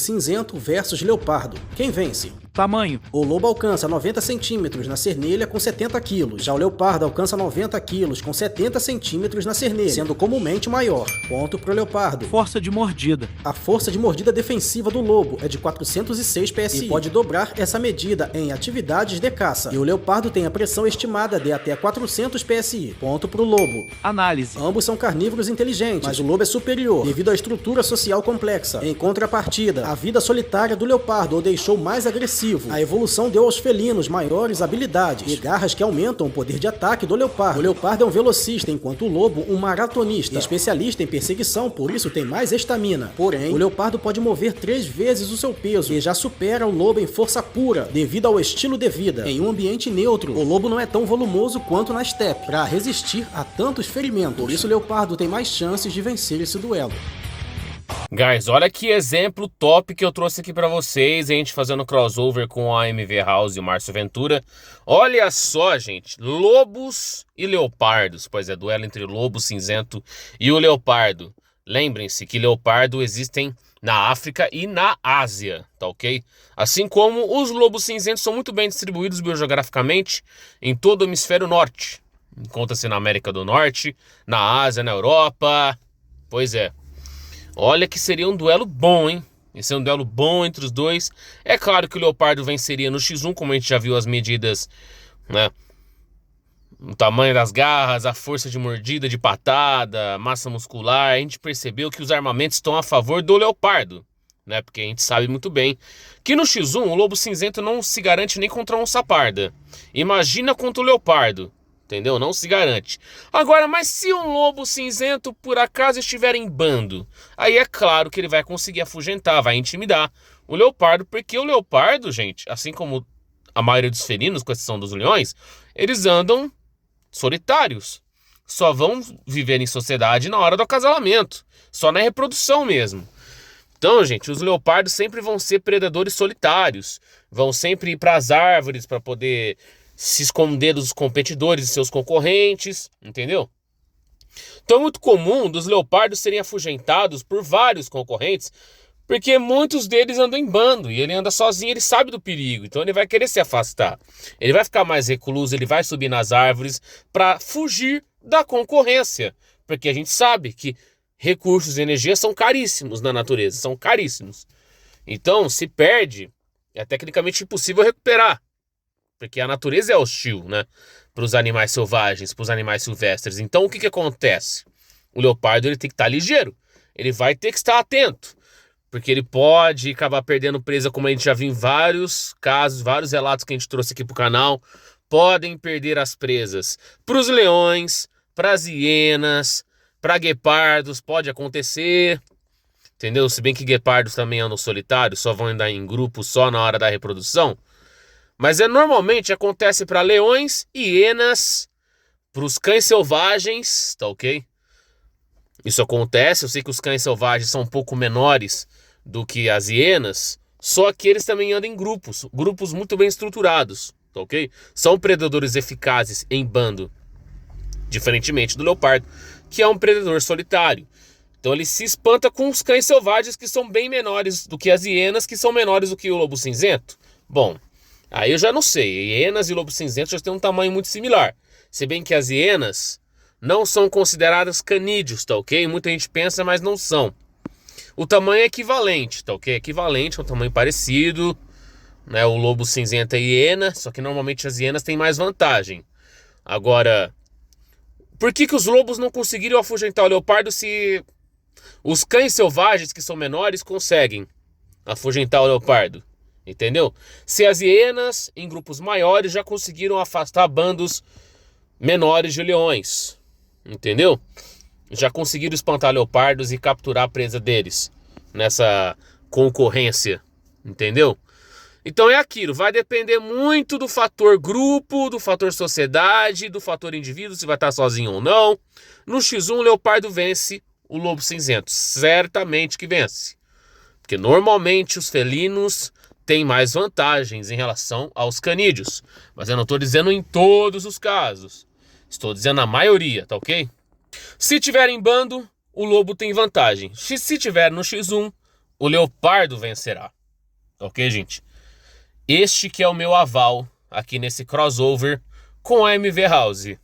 cinzento versus leopardo. Quem vence? Tamanho. O lobo alcança 90 centímetros na cernelha com 70 quilos. Já o leopardo alcança 90 quilos com 70 centímetros na cernelha, sendo comumente maior. Ponto pro leopardo. Força de mordida. A força de mordida defensiva do lobo é de 406 PSI e pode dobrar essa medida em atividades de caça. E o leopardo tem a pressão estimada de até 400 PSI. Ponto pro lobo. Análise. Ambos são carnívoros inteligentes, mas o lobo é superior devido à estrutura social complexa. Em contrapartida, a vida solitária do leopardo o deixou mais agressivo. A evolução deu aos felinos maiores habilidades e garras que aumentam o poder de ataque do leopardo. O leopardo é um velocista, enquanto o lobo um maratonista, especialista em perseguição, por isso tem mais estamina. Porém, o leopardo pode mover 3 vezes o seu peso e já supera o lobo em força pura, devido ao estilo de vida. Em um ambiente neutro, o lobo não é tão volumoso quanto na steppe, para resistir a tantos ferimentos. Por isso o leopardo tem mais chances de vencer esse duelo. Guys, olha que exemplo top que eu trouxe aqui pra vocês, a gente fazendo crossover com a MV House e o Márcio Ventura. Olha só, gente, lobos e leopardos, pois é, duelo entre o lobo cinzento e o leopardo. Lembrem-se que leopardo existem na África e na Ásia, tá ok? Assim como os lobos cinzentos são muito bem distribuídos biogeograficamente em todo o hemisfério norte. Encontra-se na América do Norte, na Ásia, na Europa, pois é. Olha que seria um duelo bom, hein? Esse é um duelo bom entre os dois. É claro que o leopardo venceria no X1, como a gente já viu as medidas, né? O tamanho das garras, a força de mordida, de patada, massa muscular. A gente percebeu que os armamentos estão a favor do leopardo, né? Porque a gente sabe muito bem que no X1 o lobo cinzento não se garante nem contra a onça parda. Imagina contra o leopardo. Entendeu? Não se garante. Agora, mas se um lobo cinzento por acaso estiver em bando, aí é claro que ele vai conseguir afugentar, vai intimidar o leopardo, porque o leopardo, gente, assim como a maioria dos felinos, com exceção dos leões, eles andam solitários. Só vão viver em sociedade na hora do acasalamento, só na reprodução mesmo. Então, gente, os leopardos sempre vão ser predadores solitários, vão sempre ir para as árvores para poder se esconder dos competidores e seus concorrentes, entendeu? Então é muito comum dos leopardos serem afugentados por vários concorrentes, porque muitos deles andam em bando, e ele anda sozinho, ele sabe do perigo, então ele vai querer se afastar. Ele vai ficar mais recluso, ele vai subir nas árvores para fugir da concorrência, porque a gente sabe que recursos e energia são caríssimos na natureza, são caríssimos. Então, se perde, é tecnicamente impossível recuperar. Porque a natureza é hostil, né? Para os animais selvagens, para os animais silvestres. Então o que acontece? O leopardo ele tem que estar ligeiro. Ele vai ter que estar atento. Porque ele pode acabar perdendo presa, como a gente já viu em vários casos, vários relatos que a gente trouxe aqui para o canal. Podem perder as presas para os leões, para as hienas, para guepardos. Pode acontecer. Entendeu? Se bem que guepardos também andam solitários, só vão andar em grupo só na hora da reprodução. Mas normalmente acontece para leões, hienas, para os cães selvagens, tá ok? Isso acontece, eu sei que os cães selvagens são um pouco menores do que as hienas, só que eles também andam em grupos muito bem estruturados, tá ok? São predadores eficazes em bando, diferentemente do leopardo, que é um predador solitário. Então ele se espanta com os cães selvagens que são bem menores do que as hienas, que são menores do que o lobo cinzento. Bom, aí eu já não sei, hienas e lobo cinzento já têm um tamanho muito similar. Se bem que as hienas não são consideradas canídeos, tá ok? Muita gente pensa, mas não são. O tamanho é equivalente, tá ok? Equivalente, é um tamanho parecido, né? O lobo cinzento é hiena, só que normalmente as hienas têm mais vantagem. Agora, por que os lobos não conseguiram afugentar o leopardo se os cães selvagens, que são menores, conseguem afugentar o leopardo? Entendeu? Se as hienas, em grupos maiores, já conseguiram afastar bandos menores de leões. Entendeu? Já conseguiram espantar leopardos e capturar a presa deles nessa concorrência. Entendeu? Então é aquilo, vai depender muito do fator grupo, do fator sociedade, do fator indivíduo, se vai estar sozinho ou não. No X1, o leopardo vence o lobo cinzento. Certamente que vence. Porque normalmente os felinos tem mais vantagens em relação aos canídeos. Mas eu não estou dizendo em todos os casos. Estou dizendo na maioria, tá ok? Se tiver em bando, o lobo tem vantagem. Se tiver no X1, o leopardo vencerá. Ok, gente? Este que é o meu aval aqui nesse crossover com a MV House.